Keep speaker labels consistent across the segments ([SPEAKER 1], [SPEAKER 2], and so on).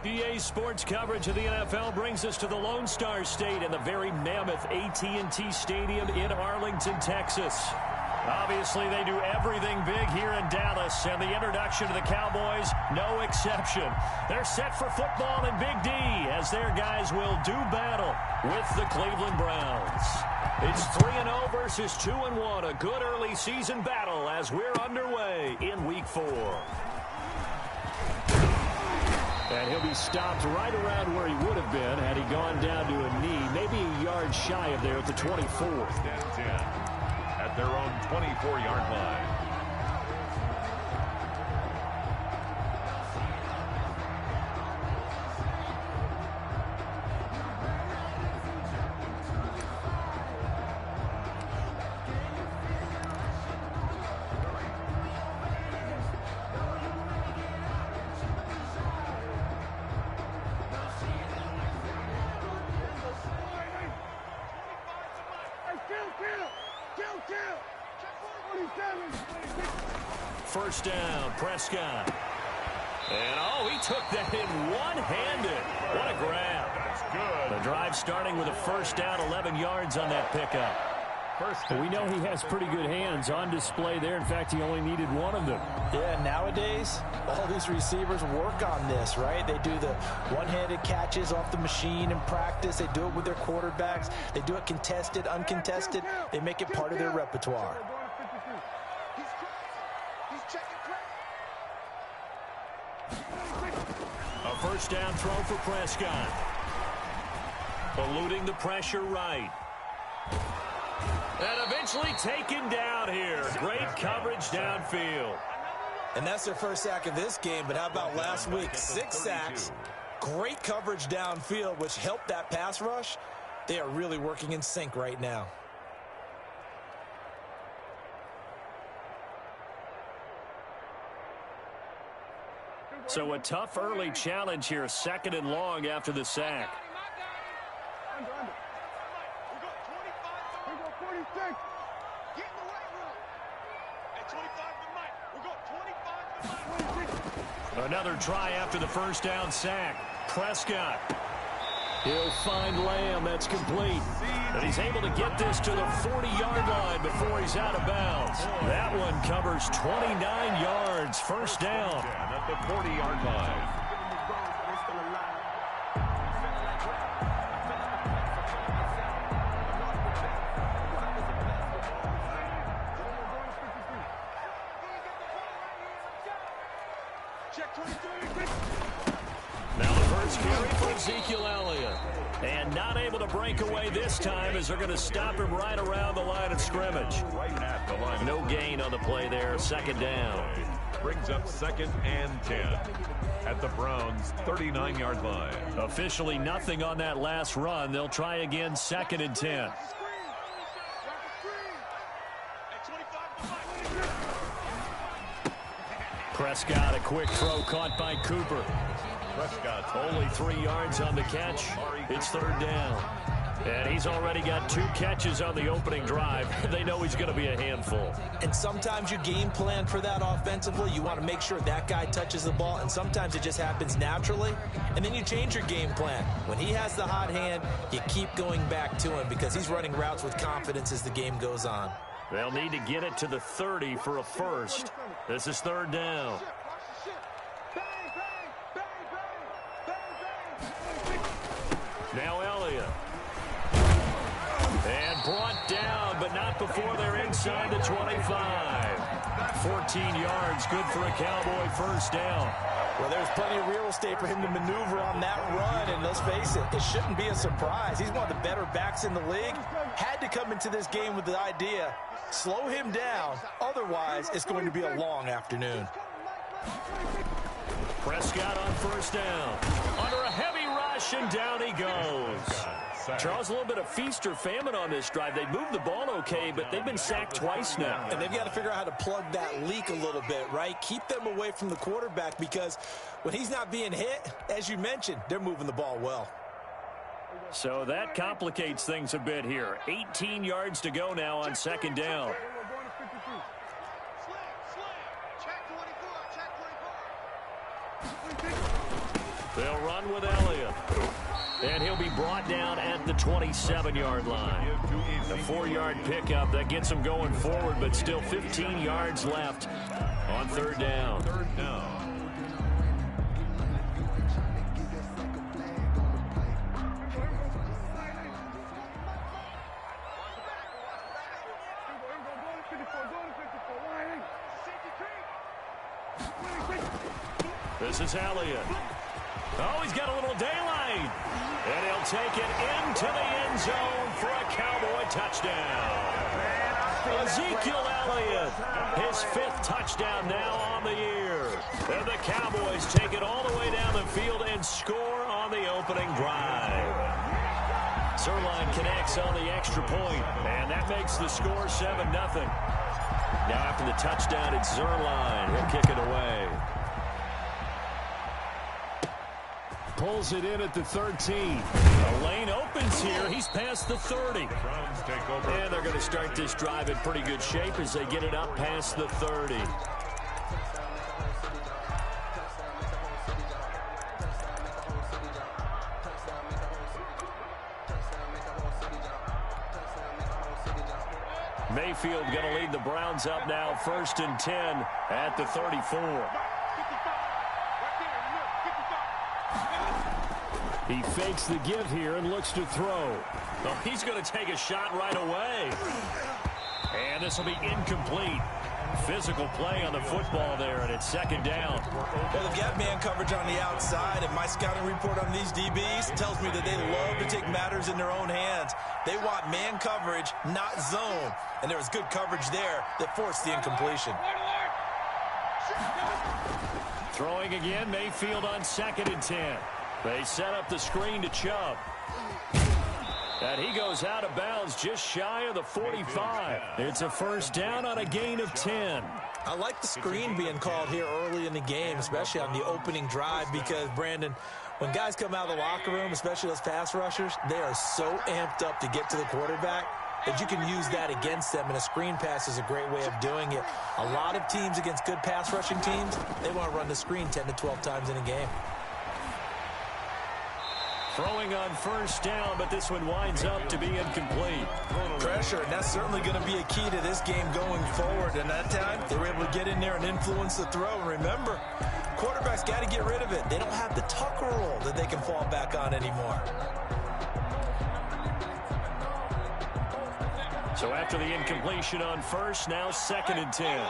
[SPEAKER 1] EA Sports coverage of the NFL brings us to the Lone Star State and the very mammoth AT&T Stadium in Arlington, Texas. Obviously, they do everything big here in Dallas, and the introduction to the Cowboys, no exception. They're set for football in Big D as their guys will do battle with the Cleveland Browns. It's 3-0 versus 2-1, a good early season battle as we're underway in Week 4. And he'll be stopped right around where he would have been had he gone down to a knee, maybe a yard shy of there at the 24.
[SPEAKER 2] At their own 24-yard line.
[SPEAKER 1] First down, Prescott. And, oh, he took that in one-handed. What a grab.
[SPEAKER 2] That's good.
[SPEAKER 1] The drive starting with a first down, 11 yards on that pickup.
[SPEAKER 3] We know he has pretty good hands on display there. In fact, he only needed one of them.
[SPEAKER 4] Yeah, nowadays, all these receivers work on this, right? They do the one-handed catches off the machine in practice. They do it with their quarterbacks. They do it contested, uncontested. They make it part of their repertoire.
[SPEAKER 1] A first down throw for Prescott. Eluding the pressure right. And eventually taken down here. Great coverage downfield.
[SPEAKER 4] And that's their first sack of this game, but how about last week? 6 sacks, great coverage downfield, which helped that pass rush. They are really working in sync right now.
[SPEAKER 1] So a tough early challenge here, 2nd and long after the sack. Another try after the first down sack. Prescott. He'll find Lamb. That's complete. And he's able to get this to the 40-yard line before he's out of bounds. That one covers 29 yards. First down.
[SPEAKER 2] At the 40-yard line.
[SPEAKER 1] Now the first carry for Ezekiel Elliott. And not able to break away this time as they're going to stop him right around the line of scrimmage.
[SPEAKER 2] Right at the line.
[SPEAKER 1] No gain on the play there. 2nd down.
[SPEAKER 2] Brings up 2nd and 10 at the Browns' 39-yard line.
[SPEAKER 1] Officially nothing on that last run. They'll try again 2nd and 10. Prescott, a quick throw caught by Cooper.
[SPEAKER 2] Prescott
[SPEAKER 1] only 3 yards on the catch. It's 3rd down. And he's already got 2 catches on the opening drive. They know he's going to be a handful.
[SPEAKER 4] And sometimes you game plan for that offensively. You want to make sure that guy touches the ball, and sometimes it just happens naturally. And then you change your game plan. When he has the hot hand, you keep going back to him because he's running routes with confidence as the game goes on.
[SPEAKER 1] They'll need to get it to the 30 for a first. This is 3rd down. Now Elliott. And brought down, but not before they're inside the 25. 14 yards, good for a Cowboy first down.
[SPEAKER 4] Well, there's plenty of real estate for him to maneuver on that run, and let's face it, it shouldn't be a surprise. He's one of the better backs in the league. Had to come into this game with the idea, slow him down, otherwise it's going to be a long afternoon.
[SPEAKER 1] Prescott on first down. Under a heavy rush, and down he goes. Charles, a little bit of feast or famine on this drive. They moved the ball okay, but they've been sacked twice now.
[SPEAKER 4] And they've got to figure out how to plug that leak a little bit, right? Keep them away from the quarterback because when he's not being hit, as you mentioned, they're moving the ball well.
[SPEAKER 1] So that complicates things a bit here. 18 yards to go now on 2nd down. They'll run with Elliott. And he'll be brought down at the 27-yard line. A 4-yard pickup that gets him going forward, but still 15 yards left on third down.
[SPEAKER 2] Third down.
[SPEAKER 1] This is Elliott. Oh, he's got a little daylight. And he'll take it into the end zone for a Cowboy touchdown. Ezekiel Elliott, his 5th touchdown now on the year. And the Cowboys take it all the way down the field and score on the opening drive. Zerline connects on the extra point, and that makes the score 7-0. Now after the touchdown, it's Zerline. He'll kick it away.
[SPEAKER 3] Pulls it in at the 13.
[SPEAKER 1] The lane opens here. He's past the 30.
[SPEAKER 2] Browns take over.
[SPEAKER 1] And they're going to start this drive in pretty good shape as they get it up past the 30. Mayfield going to lead the Browns up now, 1st and 10 at the 34.
[SPEAKER 3] He fakes the give here and looks to throw.
[SPEAKER 1] Well, he's going to take a shot right away. And this will be incomplete. Physical play on the football there, and it's 2nd down.
[SPEAKER 4] Well, they've got man coverage on the outside, and my scouting report on these DBs tells me that they love to take matters in their own hands. They want man coverage, not zone. And there was good coverage there that forced the incompletion.
[SPEAKER 1] Throwing again, Mayfield on 2nd and 10. They set up the screen to Chubb. And he goes out of bounds just shy of the 45. It's a 1st down on a gain of 10.
[SPEAKER 4] I like the screen being called here early in the game, especially on the opening drive, because, Brandon, when guys come out of the locker room, especially those pass rushers, they are so amped up to get to the quarterback that you can use that against them, and a screen pass is a great way of doing it. A lot of teams against good pass rushing teams, they want to run the screen 10 to 12 times in a game.
[SPEAKER 1] Throwing on 1st down, but this one winds up to be incomplete.
[SPEAKER 4] Pressure, and that's certainly going to be a key to this game going forward. And that time, they were able to get in there and influence the throw. And remember, quarterbacks got to get rid of it. They don't have the Tucker roll that they can fall back on anymore.
[SPEAKER 1] So after the incompletion on 1st, now 2nd and 10.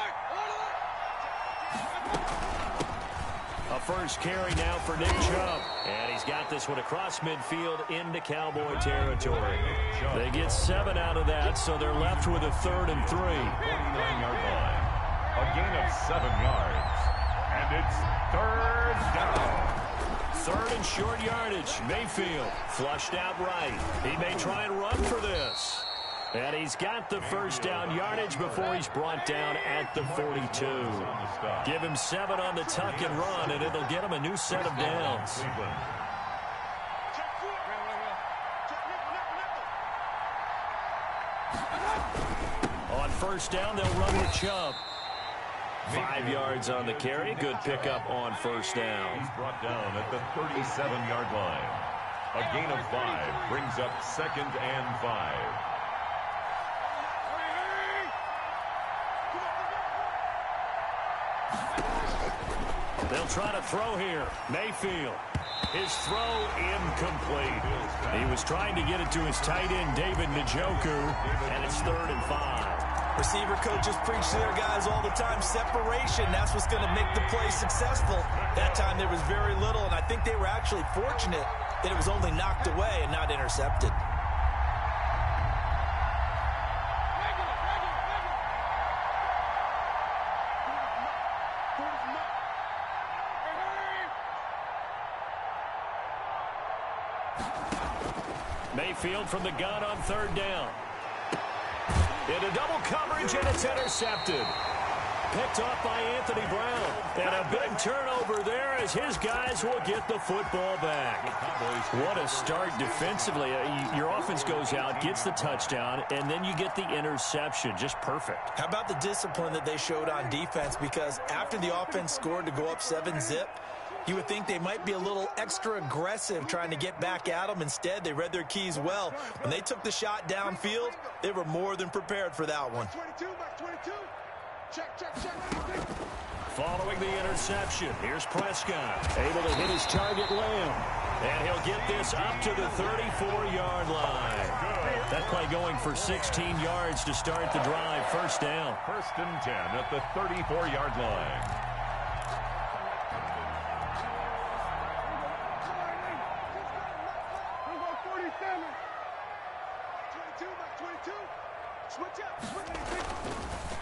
[SPEAKER 1] A 1st carry now for Nick Chubb. And he's got this one across midfield into Cowboy territory. They get 7 out of that, so they're left with a 3rd and 3.
[SPEAKER 2] 49-yard line. A gain of 7 yards. And it's 3rd down.
[SPEAKER 1] 3rd and short yardage. Mayfield flushed out right. He may try and run for this. And he's got the 1st down yardage before he's brought down at the 42. Give him 7 on the tuck and run, and it'll get him a new set of downs. On 1st down, they'll run with Chubb. 5 yards on the carry. Good pickup on 1st down.
[SPEAKER 2] He's brought down at the 37-yard line. A gain of 5 brings up 2nd and 5.
[SPEAKER 1] They'll try to throw here. Mayfield. His throw incomplete. He was trying to get it to his tight end, David Njoku, and it's 3rd and 5.
[SPEAKER 4] Receiver coaches preach to their guys all the time. Separation, that's what's going to make the play successful. That time there was very little, and I think they were actually fortunate that it was only knocked away and not intercepted.
[SPEAKER 1] Mayfield from the gun on 3rd down. Into double coverage, and it's intercepted. Picked off by Anthony Brown. And a big turnover there as his guys will get the football back. What a start defensively. Your offense goes out, gets the touchdown, and then you get the interception. Just perfect.
[SPEAKER 4] How about the discipline that they showed on defense? Because after the offense scored to go up 7-zip, You would think they might be a little extra aggressive trying to get back at them. Instead, they read their keys well. When they took the shot downfield, they were more than prepared for that one.
[SPEAKER 1] Following the interception, here's Prescott. Able to hit his target, Lamb. And he'll get this up to the 34-yard line. That play going for 16 yards to start the drive. First down.
[SPEAKER 2] 1st and 10 at the 34-yard line.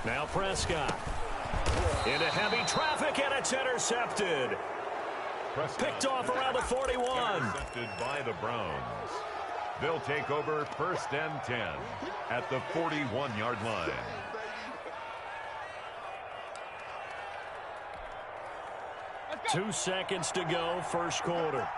[SPEAKER 1] Now Prescott. Into heavy traffic, and it's intercepted. Picked off around the 41.
[SPEAKER 2] Intercepted by the Browns. They'll take over 1st and 10 at the 41-yard line.
[SPEAKER 1] Two seconds to go, first quarter.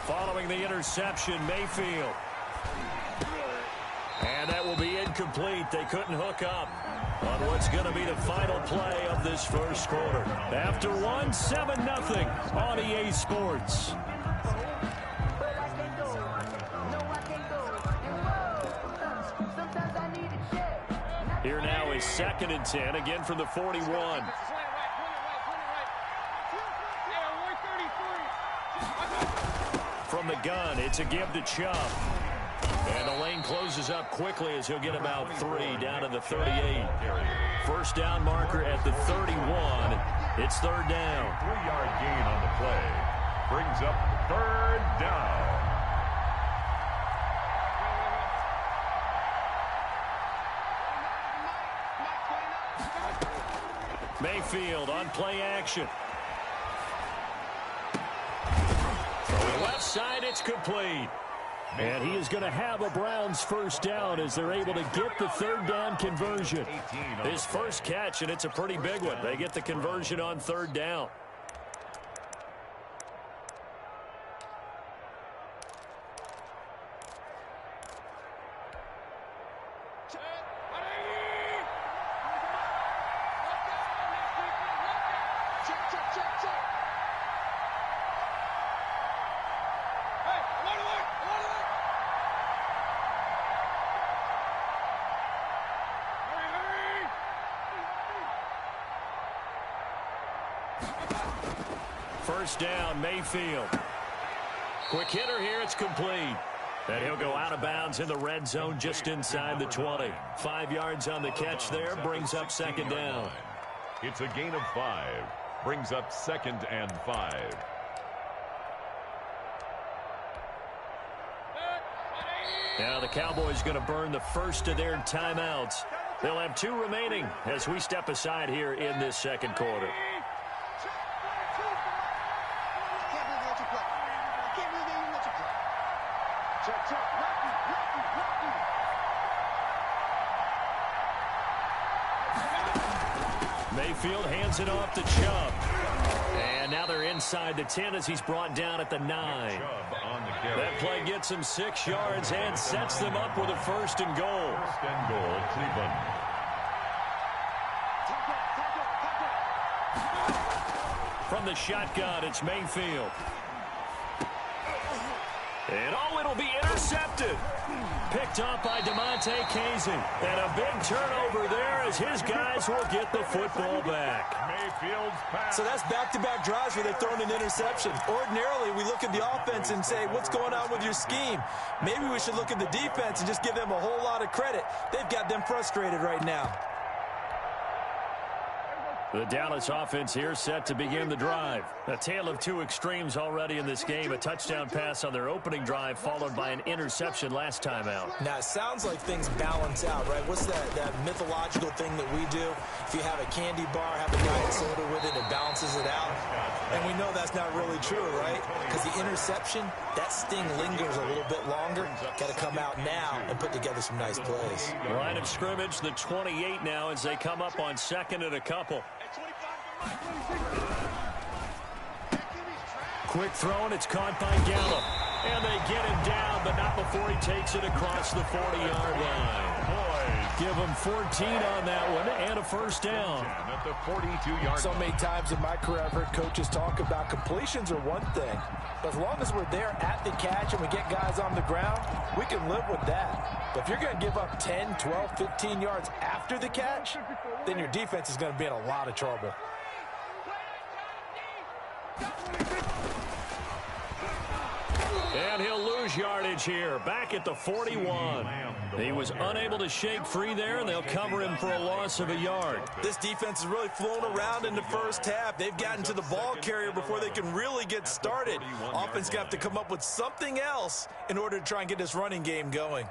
[SPEAKER 1] Following the interception, Mayfield. And that will be incomplete. They couldn't hook up on what's going to be the final play of this first quarter. After one, 7-0 on EA Sports. Here now is 2nd and 10, again from the 41. From the gun, it's a give to Chubb. And the lane closes up quickly as he'll get about 3 down to the 38. First down marker at the 31. It's 3rd down.
[SPEAKER 2] 3-yard gain on the play. Brings up 3rd down.
[SPEAKER 1] Mayfield on play action. Left side, it's complete. And he is going to have a Browns first down as they're able to get the 3rd down conversion. His first catch, and it's a pretty big one. They get the conversion on 3rd down. First down, Mayfield. Quick hitter here, it's complete. And he'll go out of bounds in the red zone just inside the 20. 5 yards on the catch there, brings up 2nd down.
[SPEAKER 2] It's a gain of 5. Brings up 2nd and 5.
[SPEAKER 1] Now the Cowboys going to burn the first of their timeouts. They'll have 2 remaining as we step aside here in this second quarter. Mayfield hands it off to Chubb. And now they're inside the 10 as he's brought down at the 9. That play gets him 6 yards and sets them up with a 1st and goal.
[SPEAKER 2] 1st and goal, Cleveland.
[SPEAKER 1] From the shotgun, it's Mayfield. And it'll be intercepted. Picked up by DeMonte Casey. And a big turnover there as his guys will get the football back.
[SPEAKER 2] Mayfield's pass.
[SPEAKER 4] So that's back-to-back drives where they've thrown an interception. Ordinarily, we look at the offense and say, what's going on with your scheme? Maybe we should look at the defense and just give them a whole lot of credit. They've got them frustrated right now.
[SPEAKER 1] The Dallas offense here set to begin the drive. A tale of two extremes already in this game. A touchdown pass on their opening drive followed by an interception last time out.
[SPEAKER 4] Now, it sounds like things balance out, right? What's that mythological thing that we do? If you have a candy bar, have a diet soda with it, it balances it out. And we know that's not really true, right? Because the interception, that sting lingers a little bit longer. Got to come out now and put together some nice plays.
[SPEAKER 1] Line of scrimmage, the 28 now as they come up on second and a couple. Quick throw, and it's caught by Gallup. And they get him down, but not before he takes it across the 40-yard line. Give him 14 on that one and a first down.
[SPEAKER 2] At the 42-yard
[SPEAKER 4] So many times in my career I've heard coaches talk about completions are one thing. But as long as we're there at the catch and we get guys on the ground, we can live with that. But if you're going to give up 10, 12, 15 yards after the catch, then your defense is going to be in a lot of trouble.
[SPEAKER 1] And he'll lose yardage here. Back at the 41. He was unable to shake free there, and they'll cover him for a loss of a yard.
[SPEAKER 4] This defense has really flown around in the first half. They've gotten to the ball carrier before they can really get started. Offense got to come up with something else in order to try and get this running game going.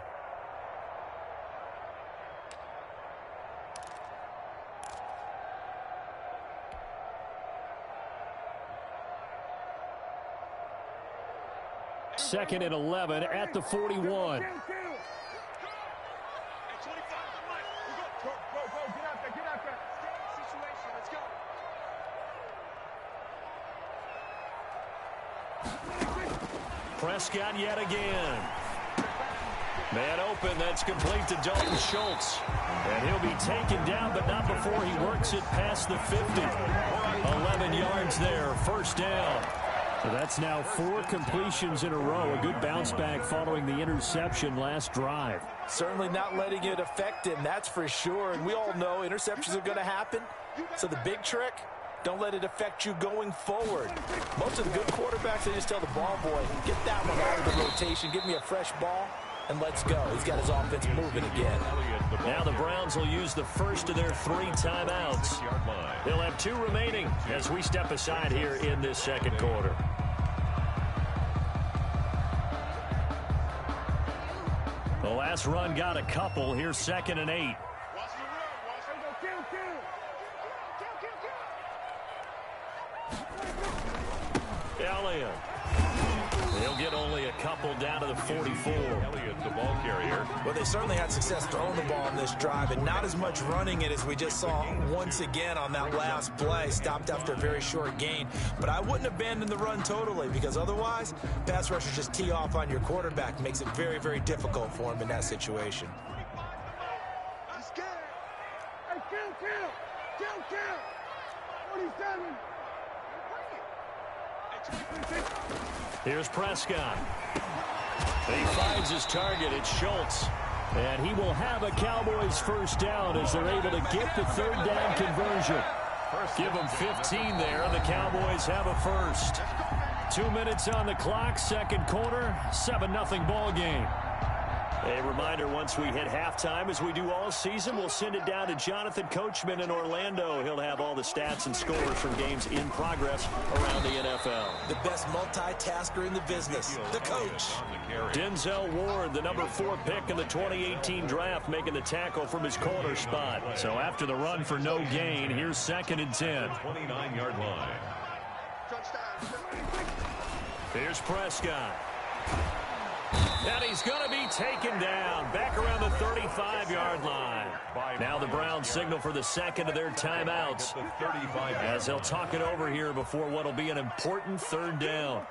[SPEAKER 3] Second and 11 at the 41.
[SPEAKER 1] Prescott yet again. Man open, that's complete to Dalton Schultz. And he'll be taken down, but not before he works it past the 50. 11 yards there, first down.
[SPEAKER 3] So that's now 4 completions in a row. A good bounce back following the interception last drive.
[SPEAKER 4] Certainly not letting it affect him, that's for sure. And we all know interceptions are going to happen. So the big trick, don't let it affect you going forward. Most of the good quarterbacks, they just tell the ball boy, get that one out of the rotation, give me a fresh ball, and let's go. He's got his offense moving again.
[SPEAKER 1] Now the Browns will use the first of their 3 timeouts. They'll have 2 remaining as we step aside here in this second quarter. The last run got a couple. Here's 2nd and 8. Elliott. They'll get only a couple down to the 44.
[SPEAKER 2] Elliott, the ball carrier.
[SPEAKER 4] Well, they certainly had success throwing the ball on this drive, and not as much running it as we just saw once again on that last play. Stopped after a very short gain. But I wouldn't abandon the run totally, because otherwise, pass rushers just tee off on your quarterback. Makes it very, very difficult for him in that situation.
[SPEAKER 5] Let's get it. Hey, kill. 47.
[SPEAKER 1] Here's Prescott. He finds his target. It's Schultz.
[SPEAKER 3] And he will have a Cowboys first down as they're able to get the 3rd down conversion.
[SPEAKER 1] Give them 15 there. The Cowboys have a first. 2 minutes on the clock, second quarter, 7-0 ball game. A reminder, once we hit halftime, as we do all season, we'll send it down to Jonathan Coachman in Orlando. He'll have all the stats and scores from games in progress around the NFL.
[SPEAKER 4] The best multitasker in the business, the coach.
[SPEAKER 1] Denzel Ward, the number 4 pick in the 2018 draft, making the tackle from his corner spot. So after the run for no gain, here's 2nd and 10.
[SPEAKER 2] 29-yard line.
[SPEAKER 1] Here's Prescott. And he's going to be taken down back around the 35-yard line. Now the Browns signal for the second of their timeouts as they'll talk it over here before what will be an important 3rd down.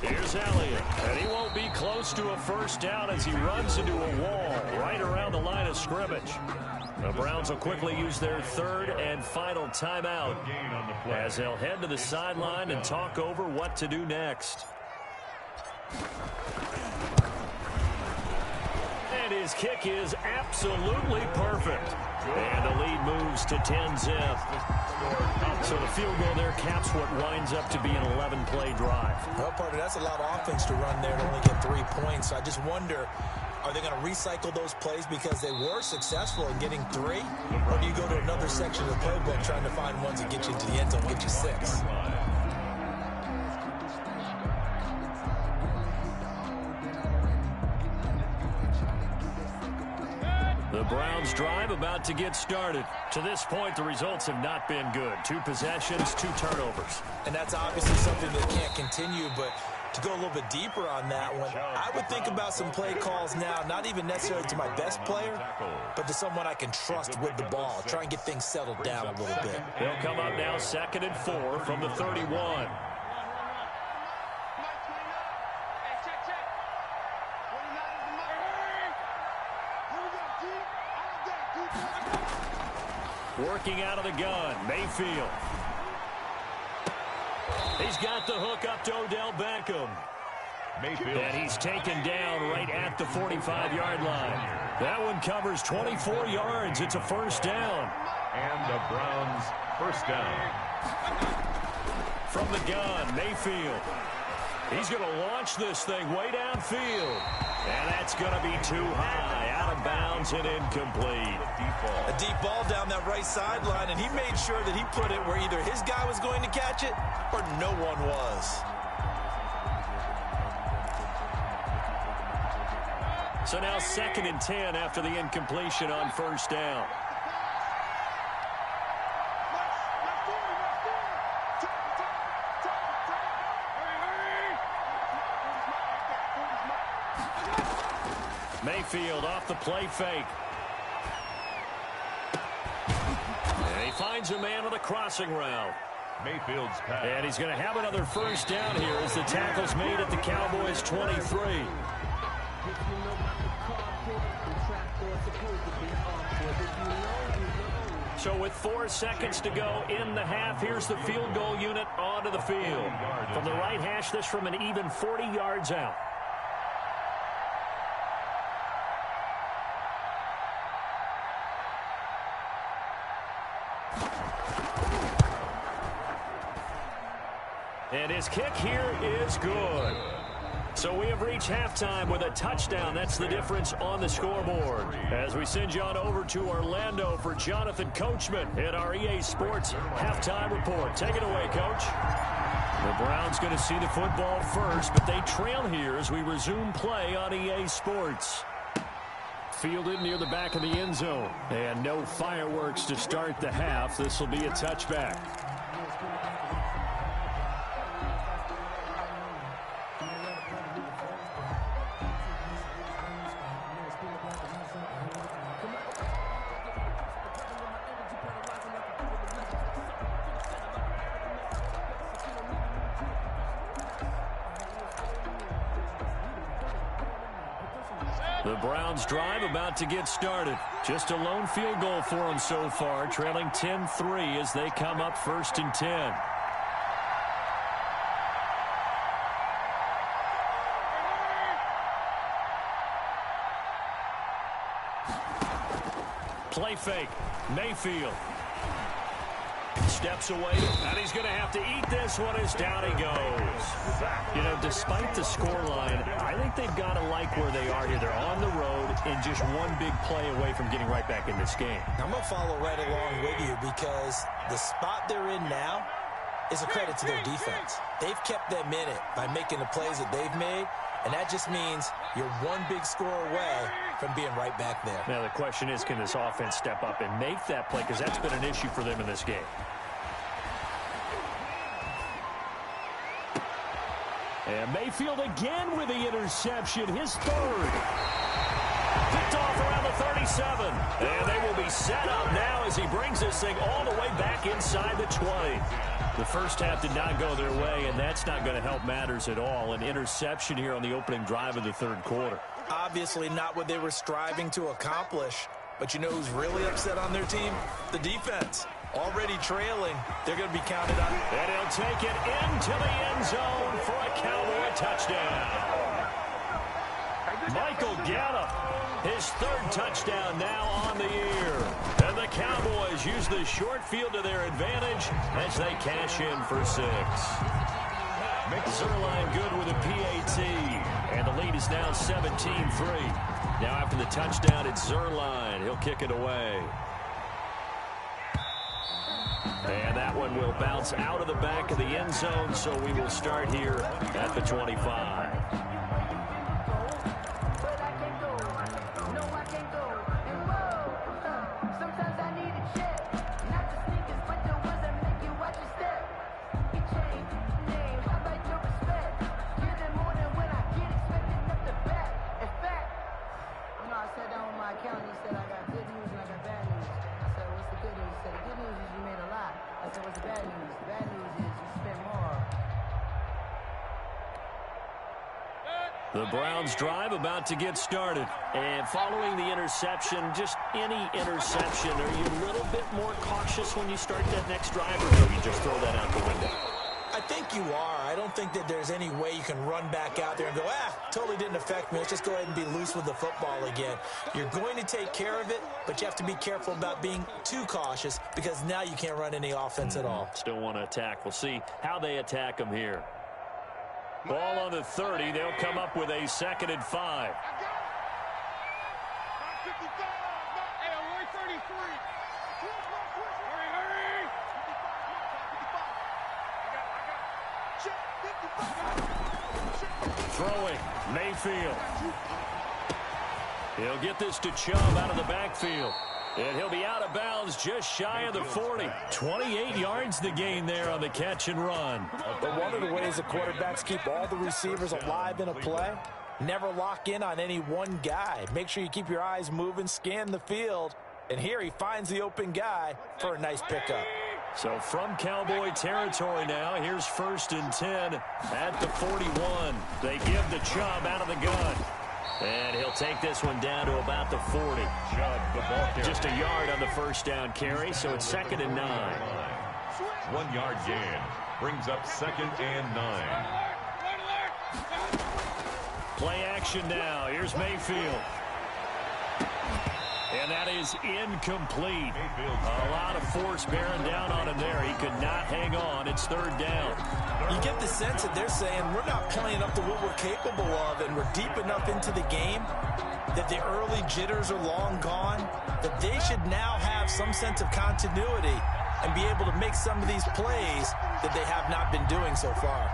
[SPEAKER 1] Here's Elliott, and he won't be close to a first down as he runs into a wall right around the line of scrimmage. The Browns will quickly use their 3rd and final timeout as they'll head to the sideline and talk over what to do next. And his kick is absolutely perfect. And the lead moves to 10-zip. So the field goal there caps what winds up to be an 11-play drive.
[SPEAKER 4] Well, partner, that's a lot of offense to run there to only get 3 points. So I just wonder, are they going to recycle those plays because they were successful in getting 3? Or do you go to another section of the playbook trying to find ones that get you into the end zone, get you 6?
[SPEAKER 1] The Browns drive about to get started. To this point, the results have not been good. 2 possessions, 2 turnovers.
[SPEAKER 4] And that's obviously something that can't continue, but to go a little bit deeper on that one, I would think about some play calls now, not even necessarily to my best player, but to someone I can trust with the ball. Try and get things settled down a little bit.
[SPEAKER 1] They'll come up now 2nd and 4 from the 31. Working out of the gun, Mayfield. He's got the hook up to Odell Beckham.
[SPEAKER 2] Mayfield.
[SPEAKER 1] And he's taken down right at the 45-yard line. That one covers 24 yards. It's a first down.
[SPEAKER 2] And the Browns first down.
[SPEAKER 1] From the gun, Mayfield. He's going to launch this thing way downfield. And that's going to be too high, out of bounds and incomplete.
[SPEAKER 4] A deep ball down that right sideline, and he made sure that he put it where either his guy was going to catch it or no one was.
[SPEAKER 1] So now 2nd and 10 after the incompletion on first down. Mayfield off the play fake. And he finds a man with a crossing route.
[SPEAKER 2] Mayfield's pass.
[SPEAKER 1] And he's going to have another first down here as the tackle's made at the Cowboys' 23. So with 4 seconds to go in the half, here's the field goal unit onto the field. From the right hash, this from an even 40 yards out. And his kick here is good. So we have reached halftime with a touchdown. That's the difference on the scoreboard. As we send you on over to Orlando for Jonathan Coachman in our EA Sports halftime report. Take it away, Coach. The Browns going to see the football first, but they trail here as we resume play on EA Sports. Fielded near the back of the end zone. And no fireworks to start the half. This will be a touchback. The Browns drive about to get started. Just a lone field goal for them so far, trailing 10-3 as they come up 1st and 10. Play fake. Mayfield steps away, and he's going to have to eat this one as down he goes. You know, despite the scoreline, I think they've got to like where they are here. They're on the road and just one big play away from getting right back in this game.
[SPEAKER 4] I'm going to follow right along with you because the spot they're in now is a credit to their defense. They've kept them in it by making the plays that they've made, and that just means you're one big score away from being right back there.
[SPEAKER 1] Now the question is, can this offense step up and make that play? Because that's been an issue for them in this game. And Mayfield again with the interception, his 3rd. Picked off around the 37. And they will be set up now as he brings this thing all the way back inside the 20. The first half did not go their way, and that's not going to help matters at all. An interception here on the opening drive of the 3rd quarter.
[SPEAKER 4] Obviously not what they were striving to accomplish. But you know who's really upset on their team? The defense. Already trailing. They're going to be counted on.
[SPEAKER 1] And he'll take it into the end zone for a Cowboy touchdown. Michael Gallup, his 3rd touchdown now on the year. And the Cowboys use the short field to their advantage as they cash in for 6. Zerline good with a PAT, and the lead is now 17-3. Now after the touchdown, it's Zerline. He'll kick it away. And that one will bounce out of the back of the end zone, so we will start here at the 25. The Browns drive about to get started. And following the interception, just any interception, are you a little bit more cautious when you start that next drive, or do you just throw that out the window?
[SPEAKER 4] I think you are. I don't think that there's any way you can run back out there and go, totally didn't affect me. Let's just go ahead and be loose with the football again. You're going to take care of it, but you have to be careful about being too cautious because now you can't run any offense at all.
[SPEAKER 1] Still want to attack. We'll see how they attack them here. Ball on the 30. They'll come up with a 2nd and 5. Throwing, Mayfield. He'll get this to Chubb out of the backfield. And he'll be out of bounds just shy of the 40. 28 yards the gain there on the catch and run.
[SPEAKER 4] But one of the ways the quarterbacks keep all the receivers alive in a play, never lock in on any one guy. Make sure you keep your eyes moving, scan the field. And here he finds the open guy for a nice pickup.
[SPEAKER 1] So from Cowboy territory now, here's 1st and 10 at the 41. They give the Chubb out of the gun. And he'll take this one down to about the 40. Just a yard on the first down carry, so it's 2nd and 9.
[SPEAKER 2] 1 yard gain brings up 2nd and 9.
[SPEAKER 1] Play action now. Here's Mayfield. And that is incomplete. A lot of force bearing down on him there. He could not hang on. It's 3rd down.
[SPEAKER 4] You get the sense that they're saying we're not playing up to what we're capable of, and we're deep enough into the game that the early jitters are long gone, that they should now have some sense of continuity and be able to make some of these plays that they have not been doing so far.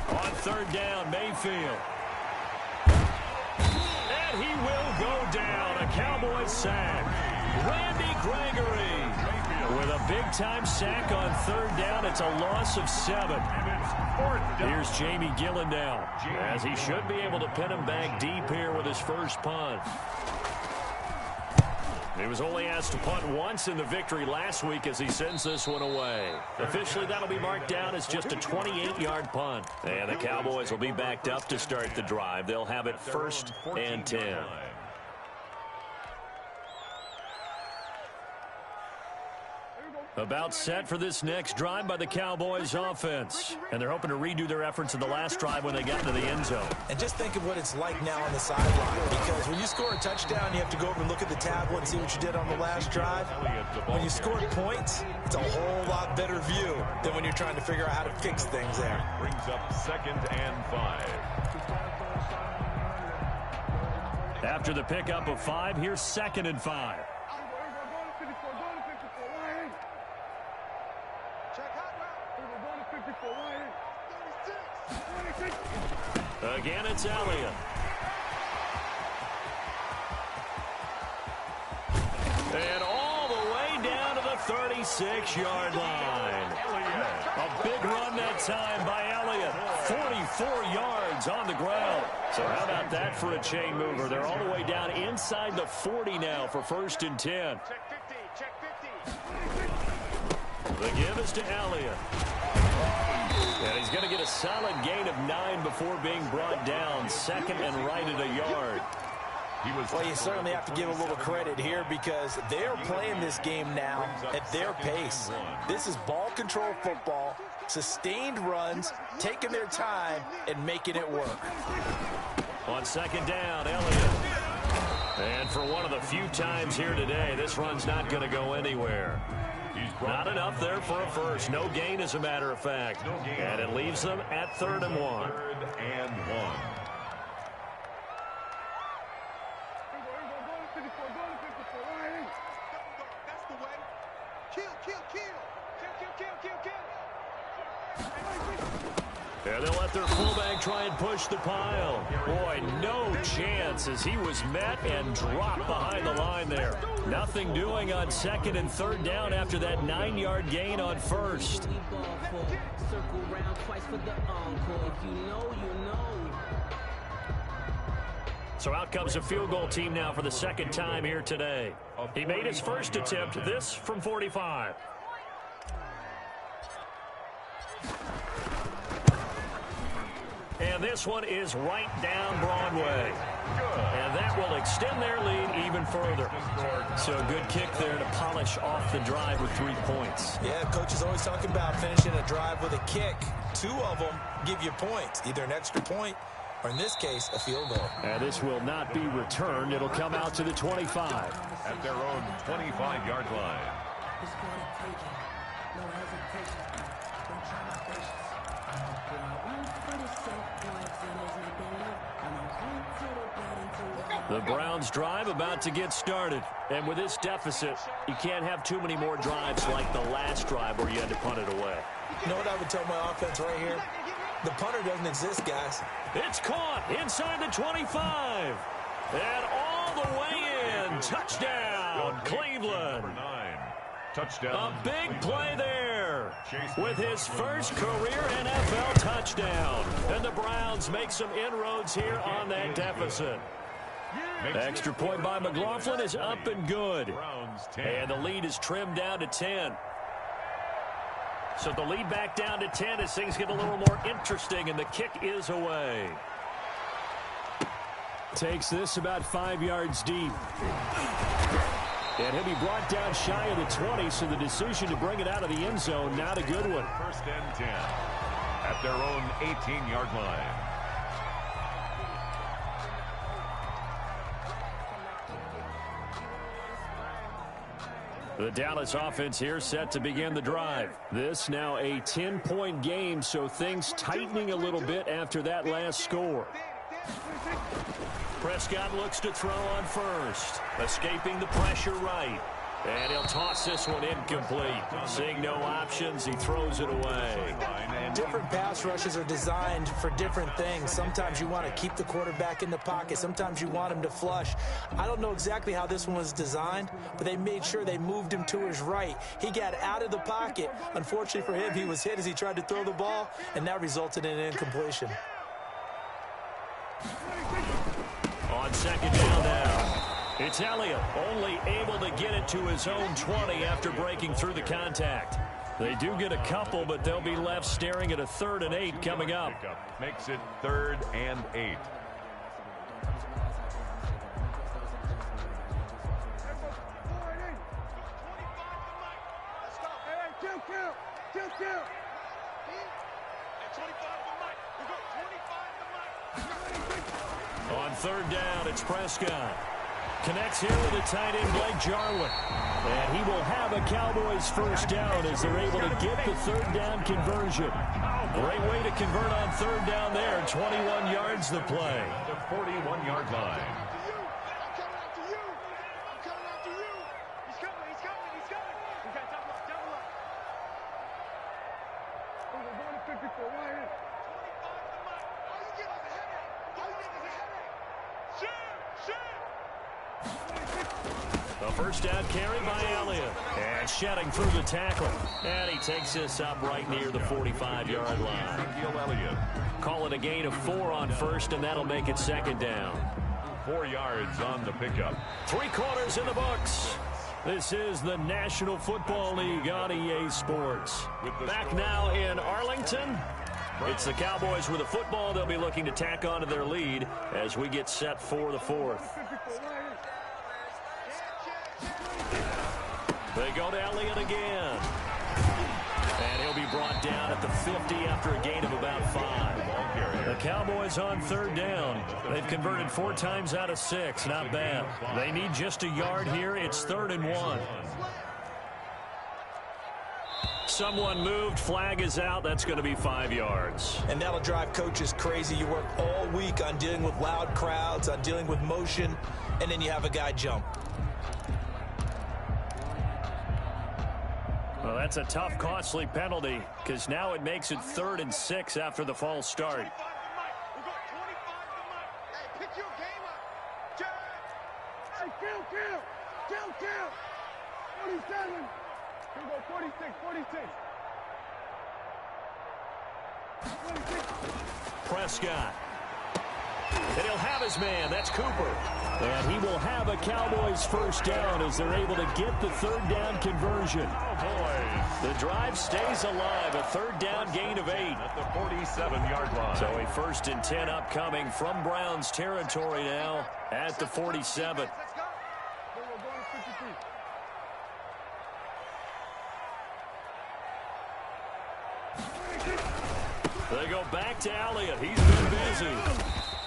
[SPEAKER 1] On 3rd down, Mayfield. And he will go down. A Cowboys sack. Randy Gregory with a big-time sack on 3rd down. It's a loss of 7. Here's Jamie Gillen now, as he should be able to pin him back deep here with his first punt. He was only asked to punt once in the victory last week as he sends this one away. Officially, that'll be marked down as just a 28-yard punt. And the Cowboys will be backed up to start the drive. They'll have it 1st and 10. About set for this next drive by the Cowboys offense. And they're hoping to redo their efforts in the last drive when they got into the end zone.
[SPEAKER 4] And just think of what it's like now on the sideline, because when you score a touchdown, you have to go over and look at the tablet and see what you did on the last drive. When you scored points, it's a whole lot better view than when you're trying to figure out how to fix things there.
[SPEAKER 2] Brings up 2nd and 5.
[SPEAKER 1] After the pickup of 5, here's 2nd and 5. Again, it's Elliott. And all the way down to the 36-yard line. A big run that time by Elliott. 44 yards on the ground. So how about that for a chain mover? They're all the way down inside the 40 now for 1st and 10. The give is to Elliott. And he's going to get a solid gain of 9 before being brought down. 2nd and right at a yard.
[SPEAKER 4] Well, you certainly have to give a little credit here because they're playing this game now at their pace. This is ball control football, sustained runs, taking their time, and making it work.
[SPEAKER 1] On second down, Elliott. And for one of the few times here today, this run's not going to go anywhere. Not enough there for a first. No gain, as a matter of fact. And it leaves them at 3rd and 1.
[SPEAKER 2] 3rd and 1.
[SPEAKER 1] And they'll let their fullback try and push the pile. Boy, no chance as he was met and dropped behind the line there. Nothing doing on 2nd and 3rd down after that 9-yard gain on 1st. So out comes a field goal team now for the 2nd time here today. He made his first attempt, this from 45. And this one is right down Broadway. And that will extend their lead even further. So a good kick there to polish off the drive with 3 points.
[SPEAKER 4] Yeah, coach is always talking about finishing a drive with a kick. 2 of them give you points, either an extra point or, in this case, a field goal.
[SPEAKER 3] And this will not be returned. It'll come out to the 25.
[SPEAKER 2] At their own 25-yard line.
[SPEAKER 1] The Browns drive about to get started. And with this deficit, you can't have too many more drives like the last drive where you had to punt it away.
[SPEAKER 4] You know what I would tell my offense right here? The punter doesn't exist, guys.
[SPEAKER 1] It's caught inside the 25. And all the way in. Touchdown, Cleveland.
[SPEAKER 2] Touchdown.
[SPEAKER 1] A big play there with his first career NFL touchdown. And the Browns make some inroads here on that deficit. Extra point by McLaughlin is up and good. And the lead is trimmed down to 10. So the lead back down to 10 as things get a little more interesting, and the kick is away.
[SPEAKER 3] Takes this about 5 yards deep. And he'll be brought down shy of the 20, so the decision to bring it out of the end zone, not a good one.
[SPEAKER 2] 1st and 10 at their own 18-yard line.
[SPEAKER 3] The Dallas offense here set to begin the drive. This now a 10-point game, so things tightening a little bit after that last score.
[SPEAKER 1] Prescott looks to throw on first. Escaping the pressure right. And he'll toss this one incomplete. Seeing no options, he throws it away.
[SPEAKER 4] Different pass rushes are designed for different things. Sometimes you want to keep the quarterback in the pocket. Sometimes you want him to flush. I don't know exactly how this one was designed, but they made sure they moved him to his right. He got out of the pocket. Unfortunately for him, he was hit as he tried to throw the ball, and that resulted in an incompletion.
[SPEAKER 1] On 2nd down now. It's Elliott, only able to get it to his own 20 after breaking through the contact. They do get a couple, but they'll be left staring at a 3rd and 8 coming up.
[SPEAKER 2] Makes it 3rd and 8.
[SPEAKER 1] On 3rd down, it's Prescott. Connects here with a tight end, Blake Jarwin. And he will have a Cowboys first down as they're able to get the 3rd down conversion. Great way to convert on 3rd down there. 21 yards the play.
[SPEAKER 2] The 41-yard line.
[SPEAKER 1] The first down carry by Elliott. And shedding through the tackle. And he takes this up right near the 45-yard line. Call it a gain of 4 on 1st, and that'll make it 2nd down.
[SPEAKER 2] 4 yards on the pickup.
[SPEAKER 1] 3 quarters in the books. This is the National Football League on EA Sports. Back now in Arlington. It's the Cowboys with the football. They'll be looking to tack on to their lead as we get set for the fourth. They go to Elliott again. And he'll be brought down at the 50 after a gain of about 5. The Cowboys on third down. They've converted 4 times out of 6. Not bad. They need just a yard here. It's 3rd and 1. Someone moved. Flag is out. That's going to be 5 yards.
[SPEAKER 4] And that'll drive coaches crazy. You work all week on dealing with loud crowds, on dealing with motion, and then you have a guy jump.
[SPEAKER 1] Well, that's a tough, costly penalty because now it makes it 3rd and 6 after the false start.
[SPEAKER 5] Count. 47. Here we go, 46. 46.
[SPEAKER 1] Prescott. And he'll have his man. That's Cooper. And he will have a Cowboys first down as they're able to get the 3rd down conversion. The drive stays alive. A 3rd down gain of 8.
[SPEAKER 2] At the 47-yard line.
[SPEAKER 1] So a 1st and 10 upcoming from Browns territory now at the 47. They go back to Elliott. He's been busy.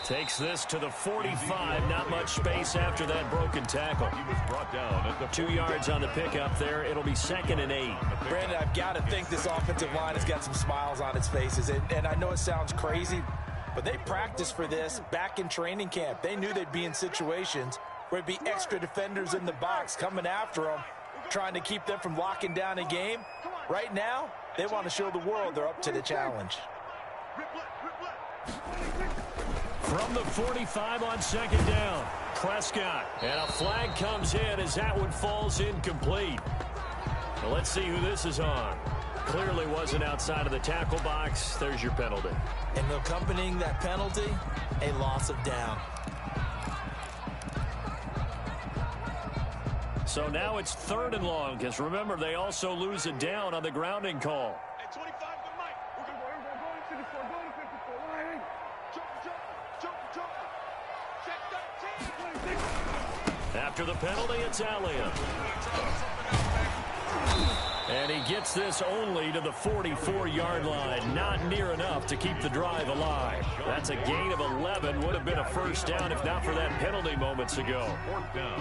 [SPEAKER 1] Takes this to the 45. Not much space after that broken tackle.
[SPEAKER 2] He was brought down at the
[SPEAKER 1] 2 yards on the pickup there. It'll be 2nd and 8.
[SPEAKER 4] Brandon, I've got to think this offensive line has got some smiles on its faces. And I know it sounds crazy, but they practiced for this back in training camp. They knew they'd be in situations where it'd be extra defenders in the box coming after them, trying to keep them from locking down a game. Right now, they want to show the world they're up to the challenge.
[SPEAKER 1] From the 45 on 2nd down, Prescott. And a flag comes in as that one falls incomplete. Well, let's see who this is on. Clearly wasn't outside of the tackle box. There's your penalty.
[SPEAKER 4] And accompanying that penalty, a loss of down.
[SPEAKER 1] So now it's 3rd and long, because remember, they also lose a down on the grounding call.
[SPEAKER 5] At 25 to Mike. We're going to 54. Going to 54. Line. Jump. Check 13.
[SPEAKER 1] After the penalty, it's Elliott. And he gets this only to the 44-yard line. Not near enough to keep the drive alive. That's a gain of 11. Would have been a first down if not for that penalty moments ago.
[SPEAKER 2] 4th down.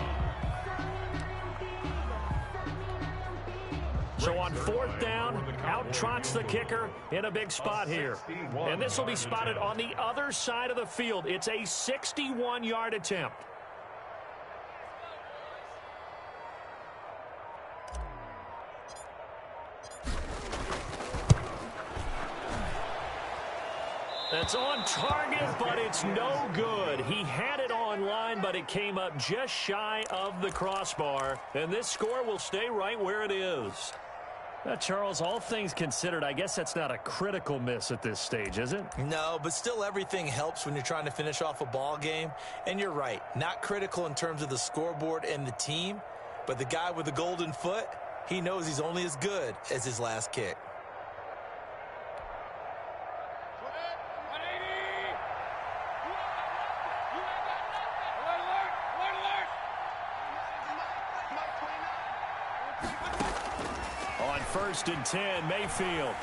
[SPEAKER 1] So on 4th down, out trots the kicker in a big spot here. And this will be spotted on the other side of the field. It's a 61-yard attempt. That's on target, but it's no good. He had it on line, but it came up just shy of the crossbar. And this score will stay right where it is. Charles, all things considered, I guess that's not a critical miss at this stage, is it?
[SPEAKER 4] No, but still everything helps when you're trying to finish off a ball game. And you're right, not critical in terms of the scoreboard and the team, but the guy with the golden foot, he knows he's only as good as his last kick.
[SPEAKER 1] On 1st and 10, Mayfield.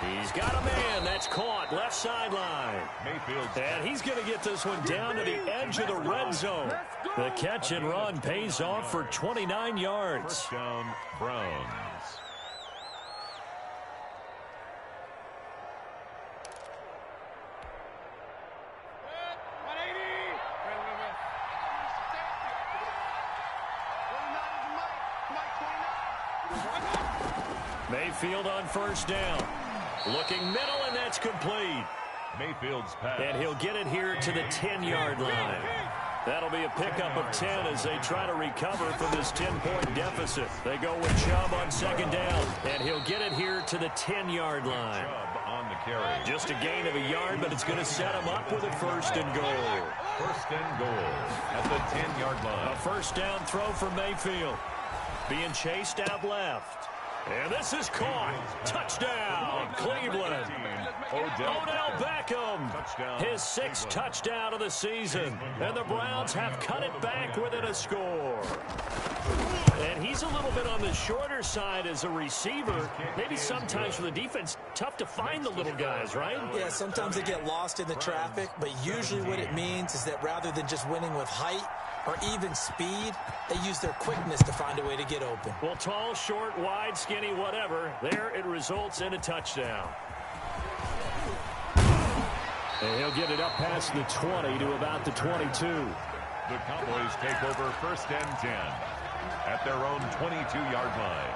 [SPEAKER 1] He's got a man. That's caught. Left sideline.
[SPEAKER 2] Mayfield.
[SPEAKER 1] And he's going to get this one down to the edge of the red zone. The catch and run pays off for 29 yards.
[SPEAKER 2] 1st down, Browns.
[SPEAKER 1] Mayfield on 1st down. Looking middle, and that's complete.
[SPEAKER 2] Mayfield's pass.
[SPEAKER 1] And he'll get it here to the 10-yard line. That'll be a pickup of 10 as they try to recover from this 10-point deficit. They go with Chubb on 2nd down, and he'll get it here to the 10-yard line.
[SPEAKER 2] Chubb on the carry.
[SPEAKER 1] Just a gain of a yard, but it's going to set him up with a 1st and goal.
[SPEAKER 2] 1st and goal at the 10-yard line.
[SPEAKER 1] A 1st down throw for Mayfield. Being chased out left. And this is caught. Touchdown, Cleveland. Odell Beckham, his sixth touchdown of the season. And the Browns have cut it back within a score. And he's a little bit on the shorter side as a receiver. Maybe sometimes for the defense, tough to find the little guys, right?
[SPEAKER 4] Yeah, sometimes they get lost in the traffic, but usually what it means is that rather than just winning with height or even speed, they use their quickness to find a way to get open.
[SPEAKER 1] Well, tall, short, wide, skinny, whatever, there it results in a touchdown. And he'll get it up past the 20 to about the 22.
[SPEAKER 2] The Cowboys take over 1st and 10 at their own 22-yard line.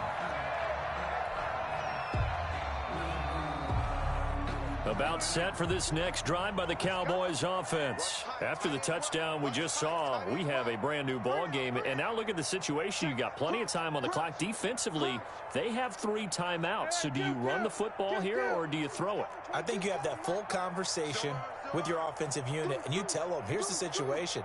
[SPEAKER 1] About set for this next drive by the Cowboys offense. After the touchdown we just saw, we have a brand new ball game. And now look at the situation. You got plenty of time on the clock. Defensively, they have 3 timeouts. So do you run the football here or do you throw it?
[SPEAKER 4] I think you have that full conversation with your offensive unit, and you tell them, here's the situation.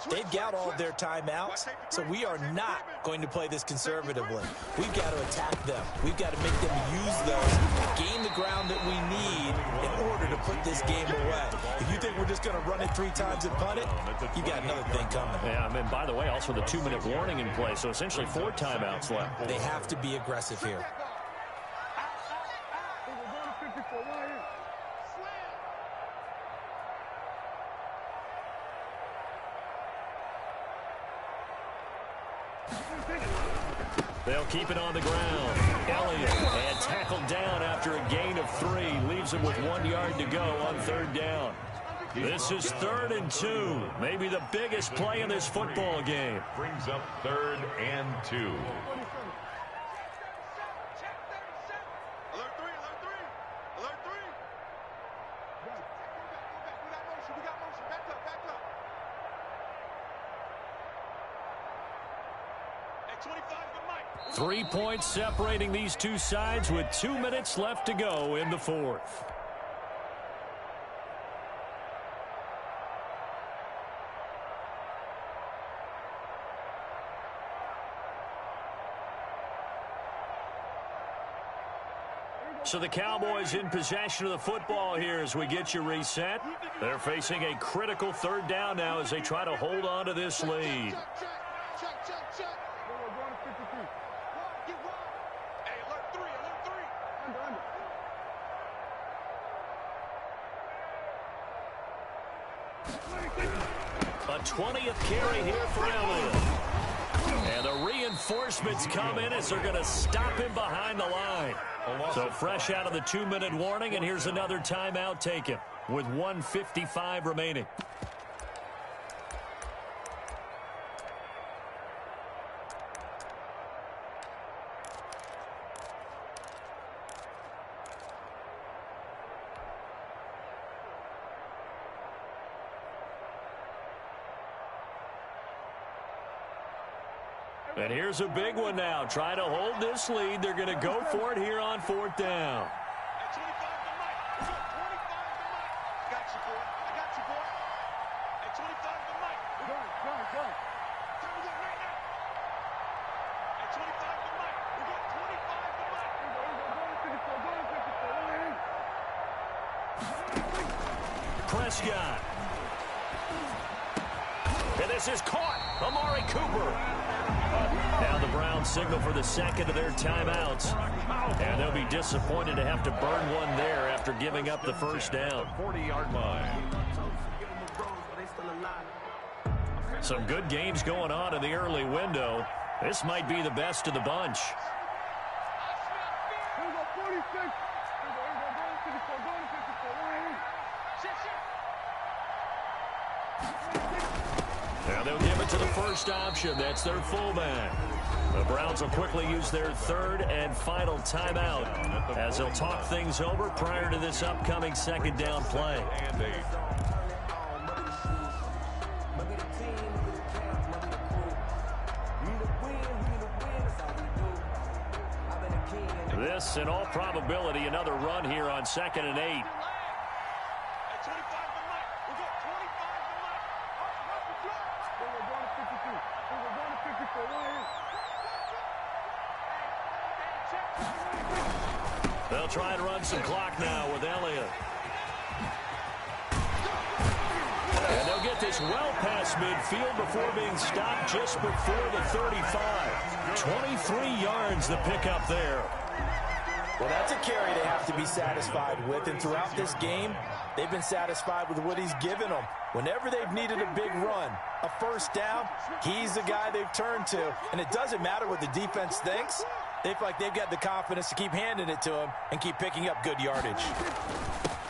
[SPEAKER 4] They've got all of their timeouts, so we are not going to play this conservatively. We've got to attack them. We've got to make them use those, gain the ground that we need in order to put this game away. If you think we're just going to run it 3 times and punt it, you got another thing coming.
[SPEAKER 1] Yeah, and by the way, also the 2-minute warning in play, so essentially 4 timeouts left.
[SPEAKER 4] They have to be aggressive here.
[SPEAKER 1] They'll keep it on the ground. Elliott, and tackled down after a gain of 3. Leaves him with 1 yard to go on 3rd down. This is 3rd and 2. Maybe the biggest play in this football game.
[SPEAKER 2] Brings up 3rd and 2.
[SPEAKER 1] Three points separating these two sides with 2 minutes left to go in the 4th. So the Cowboys in possession of the football here as we get you reset. They're facing a critical 3rd down now as they try to hold on to this lead. A 20th carry here for Elliott. And the reinforcements come in as they're going to stop him behind the line. So fresh out of the 2-minute warning, and here's another timeout taken with 1:55 remaining. And here's a big one now. Trying to hold this lead. They're going to go for it here on 4th down. Prescott. And this is caught. Amari Cooper. Now the Browns signal for the second of their timeouts. And they'll be disappointed to have to burn one there after giving up the first down.
[SPEAKER 2] 40-yard line.
[SPEAKER 1] Some good games going on in the early window. This might be the best of the bunch. Now they'll give it to the first option. That's their fullback. The Browns will quickly use their 3rd and final timeout as they'll talk things over prior to this upcoming 2nd down play. This, in all probability, another run here on 2nd and 8. They'll try and run some clock now with Elliott. And they'll get this well past midfield before being stopped just before the 35. 23 yards the pickup there.
[SPEAKER 4] Well, that's a carry they have to be satisfied with. And throughout this game, they've been satisfied with what he's given them. Whenever they've needed a big run, a first down, he's the guy they've turned to. And it doesn't matter what the defense thinks. They feel like they've got the confidence to keep handing it to him and keep picking up good yardage.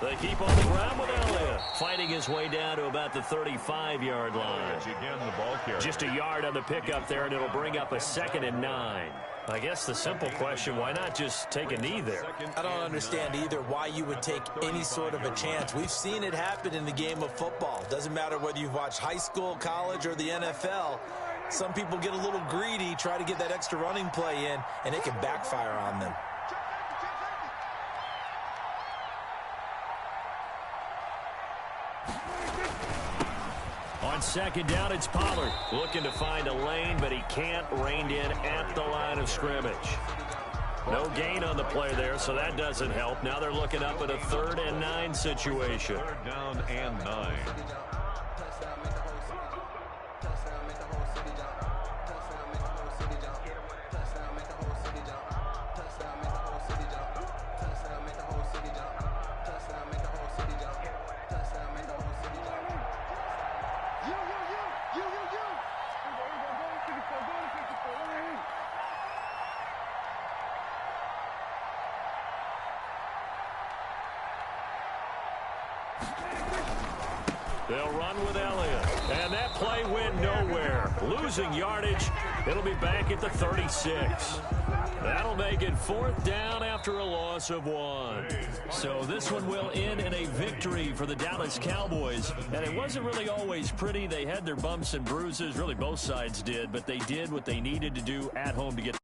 [SPEAKER 1] They keep on the ground with Elliott, fighting his way down to about the 35-yard line.
[SPEAKER 2] Again, the ball carrier.
[SPEAKER 1] Just a yard on the pickup there, and it'll bring up a 2nd and 9. I guess the simple question, why not just take a knee there?
[SPEAKER 4] I don't understand either why you would take any sort of a chance. We've seen it happen in the game of football. Doesn't matter whether you've watched high school, college, or the NFL. Some people get a little greedy, try to get that extra running play in, and it can backfire on them.
[SPEAKER 1] On 2nd down, it's Pollard looking to find a lane, but he can't. Reined in at the line of scrimmage. No gain on the play there, so that doesn't help. Now they're looking up at a 3rd and 9 situation.
[SPEAKER 2] 3rd down and 9.
[SPEAKER 1] They'll run with Elliott. And that play went nowhere. Losing yardage. It'll be back at the 36. That'll make it 4th down after a loss of 1. So this one will end in a victory for the Dallas Cowboys. And it wasn't really always pretty. They had their bumps and bruises. Really, both sides did. But they did what they needed to do at home to get